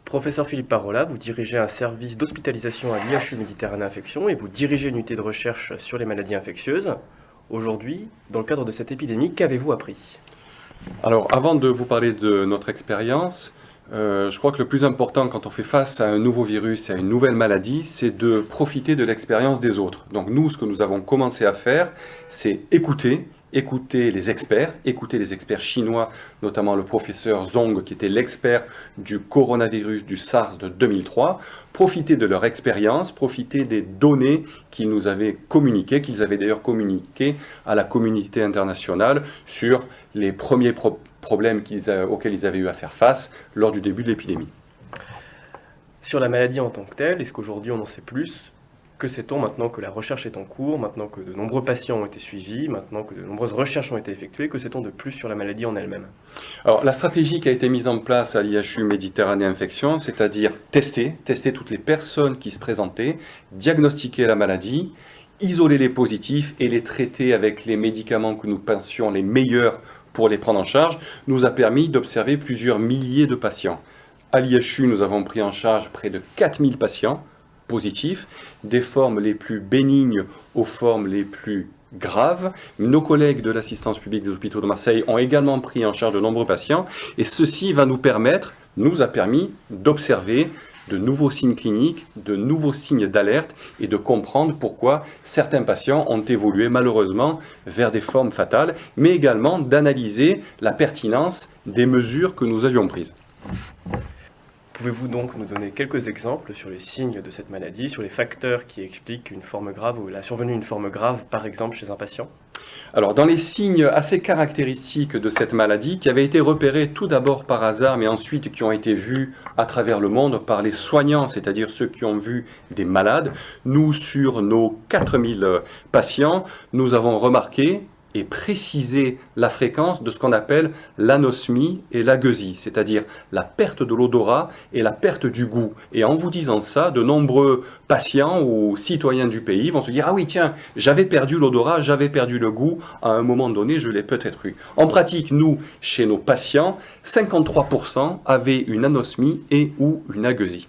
Professeur Philippe Parola, vous dirigez un service d'hospitalisation à l'IHU Méditerranée Infection et vous dirigez une unité de recherche sur les maladies infectieuses. Aujourd'hui, dans le cadre de cette épidémie, qu'avez-vous appris? Alors, avant de vous parler de notre expérience, je crois que le plus important quand on fait face à un nouveau virus et à une nouvelle maladie, c'est de profiter de l'expérience des autres. Donc nous, ce que nous avons commencé à faire, c'est écouter les experts chinois, notamment le professeur Zhong, qui était l'expert du coronavirus du SARS de 2003, profiter de leur expérience, profiter des données qu'ils nous avaient communiquées, qu'ils avaient d'ailleurs communiquées à la communauté internationale sur les premiers problèmes auxquels ils avaient eu à faire face lors du début de l'épidémie. Sur la maladie en tant que telle, est-ce qu'aujourd'hui on en sait plus? Que sait-on maintenant que la recherche est en cours, maintenant que de nombreux patients ont été suivis, maintenant que de nombreuses recherches ont été effectuées? Que sait-on de plus sur la maladie en elle-même? Alors, la stratégie qui a été mise en place à l'IHU Méditerranée Infection, c'est-à-dire tester toutes les personnes qui se présentaient, diagnostiquer la maladie, isoler les positifs et les traiter avec les médicaments que nous pensions les meilleurs pour les prendre en charge, nous a permis d'observer plusieurs milliers de patients. À l'IHU, nous avons pris en charge près de 4000 patients positifs, des formes les plus bénignes aux formes les plus graves. Nos collègues de l'assistance publique des hôpitaux de Marseille ont également pris en charge de nombreux patients et ceci nous a permis d'observer de nouveaux signes cliniques, de nouveaux signes d'alerte et de comprendre pourquoi certains patients ont évolué malheureusement vers des formes fatales, mais également d'analyser la pertinence des mesures que nous avions prises. Pouvez-vous donc nous donner quelques exemples sur les signes de cette maladie, sur les facteurs qui expliquent une forme grave ou la survenue d'une forme grave, par exemple, chez un patient? Alors, dans les signes assez caractéristiques de cette maladie, qui avaient été repérés tout d'abord par hasard, mais ensuite qui ont été vus à travers le monde par les soignants, c'est-à-dire ceux qui ont vu des malades, nous, sur nos 4000 patients, nous avons remarqué et préciser la fréquence de ce qu'on appelle l'anosmie et l'agueusie, c'est-à-dire la perte de l'odorat et la perte du goût. Et en vous disant ça, de nombreux patients ou citoyens du pays vont se dire « Ah oui, tiens, j'avais perdu l'odorat, j'avais perdu le goût, à un moment donné, je l'ai peut-être eu. » En pratique, nous, chez nos patients, 53% avaient une anosmie et ou une agueusie.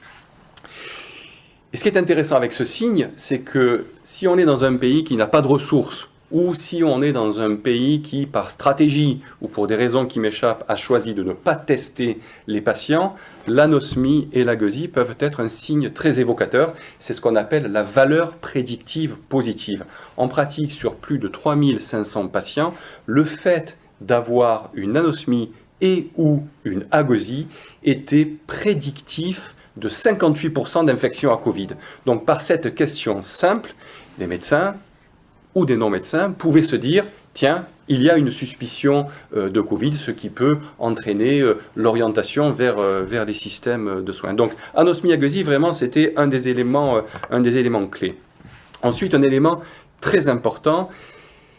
Et ce qui est intéressant avec ce signe, c'est que si on est dans un pays qui n'a pas de ressources, ou si on est dans un pays qui, par stratégie ou pour des raisons qui m'échappent, a choisi de ne pas tester les patients, l'anosmie et l'agueusie peuvent être un signe très évocateur. C'est ce qu'on appelle la valeur prédictive positive. En pratique, sur plus de 3500 patients, le fait d'avoir une anosmie et ou une agueusie était prédictif de 58% d'infection à Covid. Donc par cette question simple, des médecins ou des non-médecins pouvaient se dire « Tiens, il y a une suspicion de Covid, ce qui peut entraîner l'orientation vers les systèmes de soins. » Donc, anosmie agueusie, vraiment, c'était un des éléments clés. Ensuite, un élément très important,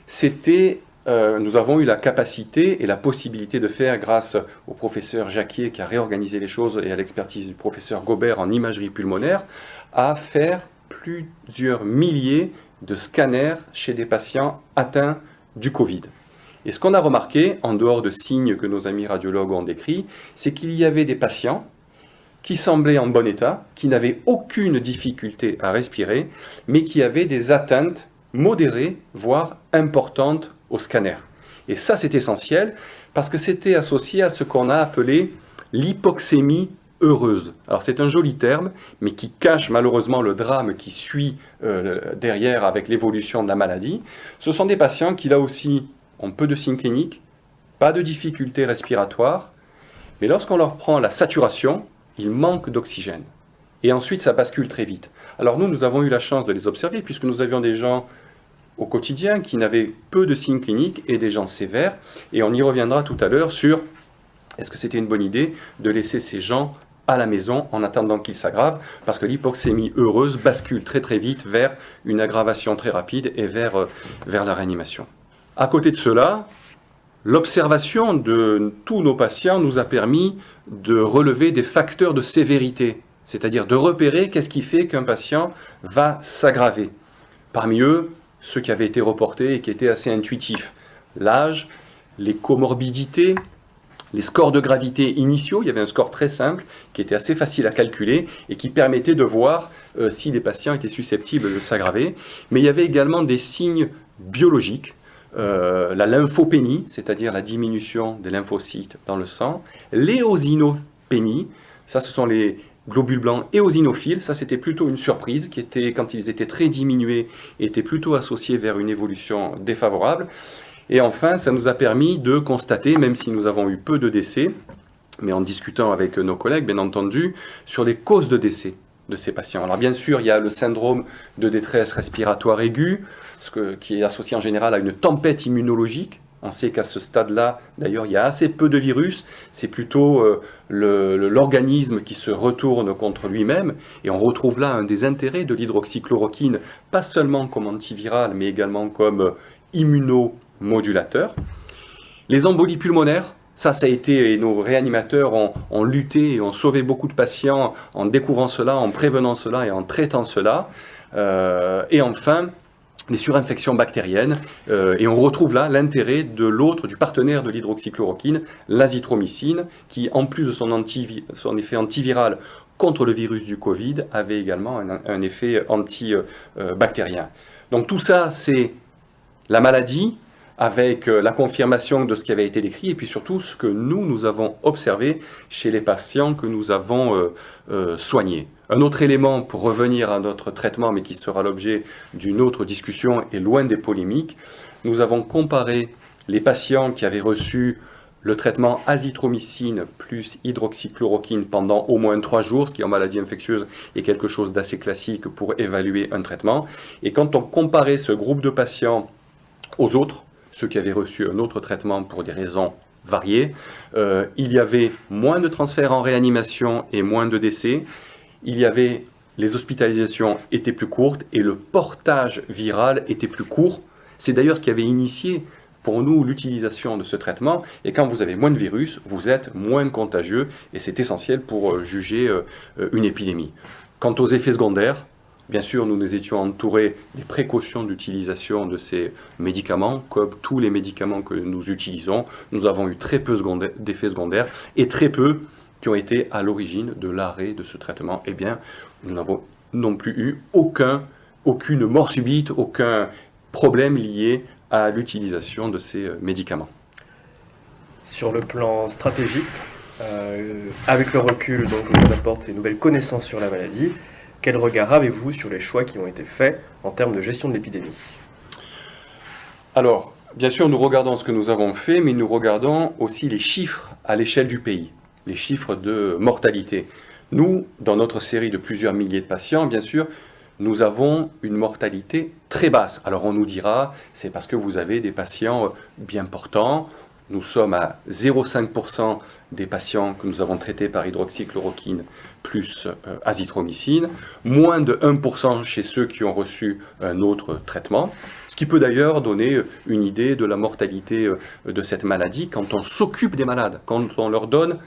c'était nous avons eu la capacité et la possibilité de faire, grâce au professeur Jacquier qui a réorganisé les choses et à l'expertise du professeur Gobert en imagerie pulmonaire, à faire plusieurs milliers de scanners chez des patients atteints du Covid. Et ce qu'on a remarqué, en dehors de signes que nos amis radiologues ont décrits, c'est qu'il y avait des patients qui semblaient en bon état, qui n'avaient aucune difficulté à respirer, mais qui avaient des atteintes modérées, voire importantes au scanner. Et ça, c'est essentiel, parce que c'était associé à ce qu'on a appelé l'hypoxémie heureuse. Alors c'est un joli terme, mais qui cache malheureusement le drame qui suit derrière avec l'évolution de la maladie. Ce sont des patients qui là aussi ont peu de signes cliniques, pas de difficultés respiratoires, mais lorsqu'on leur prend la saturation, ils manquent d'oxygène. Et ensuite ça bascule très vite. Alors nous avons eu la chance de les observer puisque nous avions des gens au quotidien qui n'avaient peu de signes cliniques et des gens sévères, et on y reviendra tout à l'heure sur est-ce que c'était une bonne idée de laisser ces gens à la maison en attendant qu'il s'aggrave, parce que l'hypoxémie heureuse bascule très très vite vers une aggravation très rapide et vers la réanimation. À côté de cela, l'observation de tous nos patients nous a permis de relever des facteurs de sévérité, c'est-à-dire de repérer qu'est-ce qui fait qu'un patient va s'aggraver. Parmi eux, ceux qui avaient été reportés et qui étaient assez intuitifs, l'âge, les comorbidités, les scores de gravité initiaux. Il y avait un score très simple qui était assez facile à calculer et qui permettait de voir si les patients étaient susceptibles de s'aggraver. Mais il y avait également des signes biologiques, la lymphopénie, c'est-à-dire la diminution des lymphocytes dans le sang, l'éosinopénie, ça ce sont les globules blancs éosinophiles, ça c'était plutôt une surprise, qui était, quand ils étaient très diminués, étaient plutôt associés vers une évolution défavorable. Et enfin, ça nous a permis de constater, même si nous avons eu peu de décès, mais en discutant avec nos collègues, bien entendu, sur les causes de décès de ces patients. Alors bien sûr, il y a le syndrome de détresse respiratoire aiguë, qui est associé en général à une tempête immunologique. On sait qu'à ce stade-là, d'ailleurs, il y a assez peu de virus. C'est plutôt l'organisme qui se retourne contre lui-même. Et on retrouve là un des intérêts de l'hydroxychloroquine, pas seulement comme antiviral, mais également comme immunomodulateur. Les embolies pulmonaires, ça a été, et nos réanimateurs ont lutté et ont sauvé beaucoup de patients en découvrant cela, en prévenant cela et en traitant cela. Et enfin, les surinfections bactériennes, et on retrouve là l'intérêt de l'autre, du partenaire de l'hydroxychloroquine, l'azithromycine, qui en plus de son effet antiviral contre le virus du Covid, avait également un effet antibactérien. Donc tout ça, c'est la maladie, avec la confirmation de ce qui avait été décrit, et puis surtout ce que nous avons observé chez les patients que nous avons soignés. Un autre élément pour revenir à notre traitement, mais qui sera l'objet d'une autre discussion et loin des polémiques, nous avons comparé les patients qui avaient reçu le traitement azithromycine plus hydroxychloroquine pendant au moins 3 jours, ce qui en maladie infectieuse est quelque chose d'assez classique pour évaluer un traitement. Et quand on comparait ce groupe de patients aux autres, ceux qui avaient reçu un autre traitement pour des raisons variées, il y avait moins de transferts en réanimation et moins de décès. Les hospitalisations étaient plus courtes et le portage viral était plus court. C'est d'ailleurs ce qui avait initié pour nous l'utilisation de ce traitement. Et quand vous avez moins de virus, vous êtes moins contagieux et c'est essentiel pour juger une épidémie. Quant aux effets secondaires, bien sûr, nous étions entourés des précautions d'utilisation de ces médicaments. Comme tous les médicaments que nous utilisons, nous avons eu très peu d'effets secondaires et très peu qui ont été à l'origine de l'arrêt de ce traitement. Eh bien, nous n'avons non plus eu aucune mort subite, aucun problème lié à l'utilisation de ces médicaments. Sur le plan stratégique, avec le recul donc, que nous apportent ces nouvelles connaissances sur la maladie, quel regard avez-vous sur les choix qui ont été faits en termes de gestion de l'épidémie ? Alors, bien sûr, nous regardons ce que nous avons fait, mais nous regardons aussi les chiffres à l'échelle du pays, les chiffres de mortalité. Nous, dans notre série de plusieurs milliers de patients, bien sûr, nous avons une mortalité très basse. Alors on nous dira, c'est parce que vous avez des patients bien portants. Nous sommes à 0,5% des patients que nous avons traités par hydroxychloroquine plus azithromycine, moins de 1% chez ceux qui ont reçu un autre traitement, ce qui peut d'ailleurs donner une idée de la mortalité de cette maladie quand on s'occupe des malades, quand on leur donne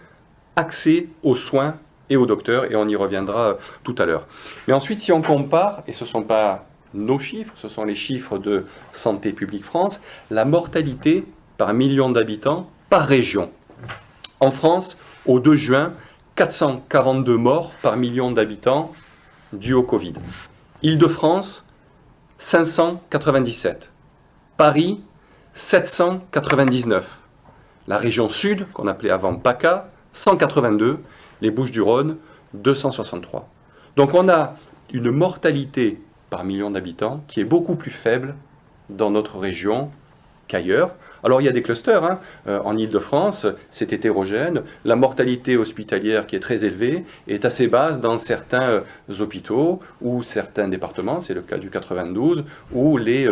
accès aux soins et aux docteurs, et on y reviendra tout à l'heure. Mais ensuite, si on compare, et ce ne sont pas nos chiffres, ce sont les chiffres de Santé publique France, la mortalité par million d'habitants par région. En France, au 2 juin, 442 morts par million d'habitants dus au Covid. Île-de-France, 597. Paris, 799. La région sud, qu'on appelait avant PACA, 182. Les Bouches-du-Rhône, 263. Donc on a une mortalité par million d'habitants qui est beaucoup plus faible dans notre région qu'ailleurs. Alors il y a des clusters, en Île-de-France, c'est hétérogène. La mortalité hospitalière qui est très élevée est assez basse dans certains hôpitaux ou certains départements, c'est le cas du 92, où les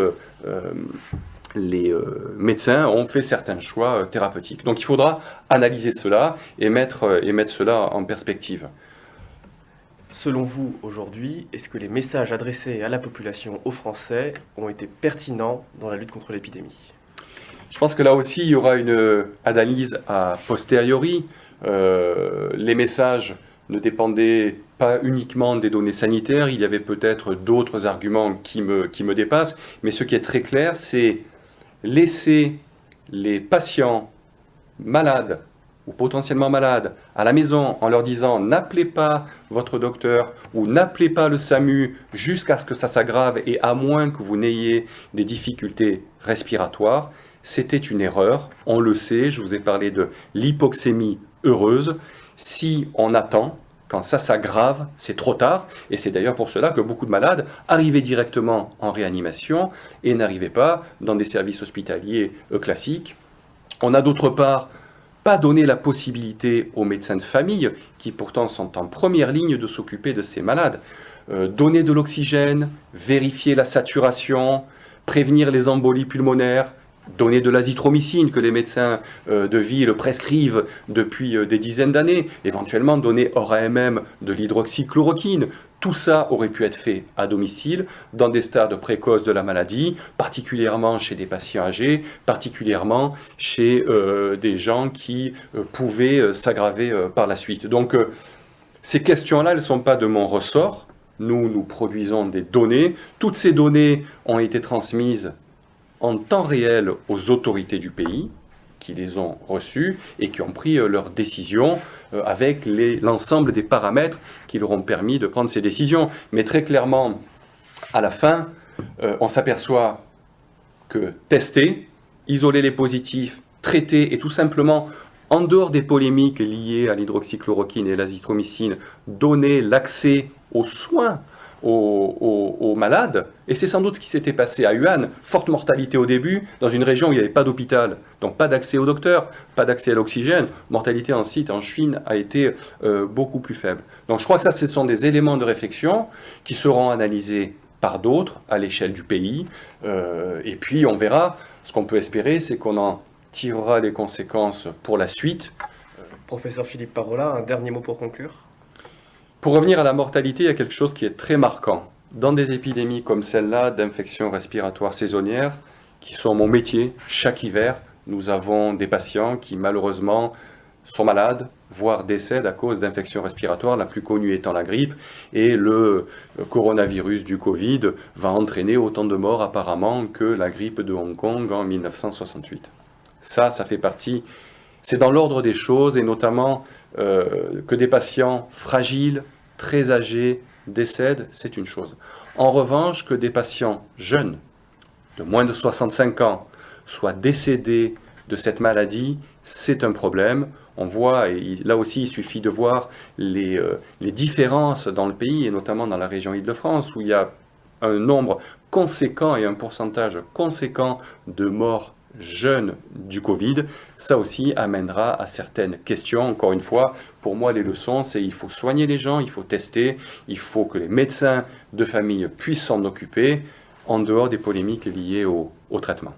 médecins ont fait certains choix thérapeutiques. Donc il faudra analyser cela et mettre cela en perspective. Selon vous, aujourd'hui, est-ce que les messages adressés à la population, aux Français, ont été pertinents dans la lutte contre l'épidémie ? Je pense que là aussi, il y aura une analyse a posteriori. Les messages ne dépendaient pas uniquement des données sanitaires, il y avait peut-être d'autres arguments qui me dépassent, mais ce qui est très clair, c'est laisser les patients malades ou potentiellement malades à la maison en leur disant n'appelez pas votre docteur ou n'appelez pas le SAMU jusqu'à ce que ça s'aggrave et à moins que vous n'ayez des difficultés respiratoires, c'était une erreur. On le sait, je vous ai parlé de l'hypoxémie heureuse. Si on attend, quand ça s'aggrave, c'est trop tard. Et c'est d'ailleurs pour cela que beaucoup de malades arrivaient directement en réanimation et n'arrivaient pas dans des services hospitaliers classiques. On a d'autre part pas donné la possibilité aux médecins de famille, qui pourtant sont en première ligne de s'occuper de ces malades, donner de l'oxygène, vérifier la saturation, prévenir les embolies pulmonaires, donner de l'azithromycine que les médecins de ville prescrivent depuis des dizaines d'années, éventuellement donner hors AMM de l'hydroxychloroquine. Tout ça aurait pu être fait à domicile, dans des stades précoces de la maladie, particulièrement chez des patients âgés, particulièrement chez des gens qui pouvaient s'aggraver par la suite. Donc ces questions-là, elles ne sont pas de mon ressort. Nous produisons des données. Toutes ces données ont été transmises en temps réel aux autorités du pays, qui les ont reçues et qui ont pris leurs décisions avec l'ensemble des paramètres qui leur ont permis de prendre ces décisions. Mais très clairement, à la fin, on s'aperçoit que tester, isoler les positifs, traiter et tout simplement, en dehors des polémiques liées à l'hydroxychloroquine et l'azithromycine, donner l'accès aux soins aux malades, et c'est sans doute ce qui s'était passé à Wuhan, forte mortalité au début, dans une région où il n'y avait pas d'hôpital, donc pas d'accès au docteur, pas d'accès à l'oxygène, mortalité ensuite en Chine a été beaucoup plus faible. Donc je crois que ça, ce sont des éléments de réflexion qui seront analysés par d'autres à l'échelle du pays, et puis on verra, ce qu'on peut espérer, c'est qu'on en tirera les conséquences pour la suite. Professeur Philippe Parola, un dernier mot pour conclure? Pour revenir à la mortalité, il y a quelque chose qui est très marquant. Dans des épidémies comme celle-là, d'infections respiratoires saisonnières, qui sont mon métier, chaque hiver, nous avons des patients qui malheureusement sont malades, voire décèdent à cause d'infections respiratoires, la plus connue étant la grippe, et le coronavirus du Covid va entraîner autant de morts apparemment que la grippe de Hong Kong en 1968. Ça fait partie, c'est dans l'ordre des choses, et notamment que des patients fragiles, très âgés, décèdent, c'est une chose. En revanche, que des patients jeunes, de moins de 65 ans, soient décédés de cette maladie, c'est un problème. On voit, et là aussi il suffit de voir les différences dans le pays, et notamment dans la région Île-de-France, où il y a un nombre conséquent et un pourcentage conséquent de morts jeunes du Covid. Ça aussi amènera à certaines questions. Encore une fois, pour moi, les leçons, c'est il faut soigner les gens, il faut tester, il faut que les médecins de famille puissent s'en occuper, en dehors des polémiques liées au traitement.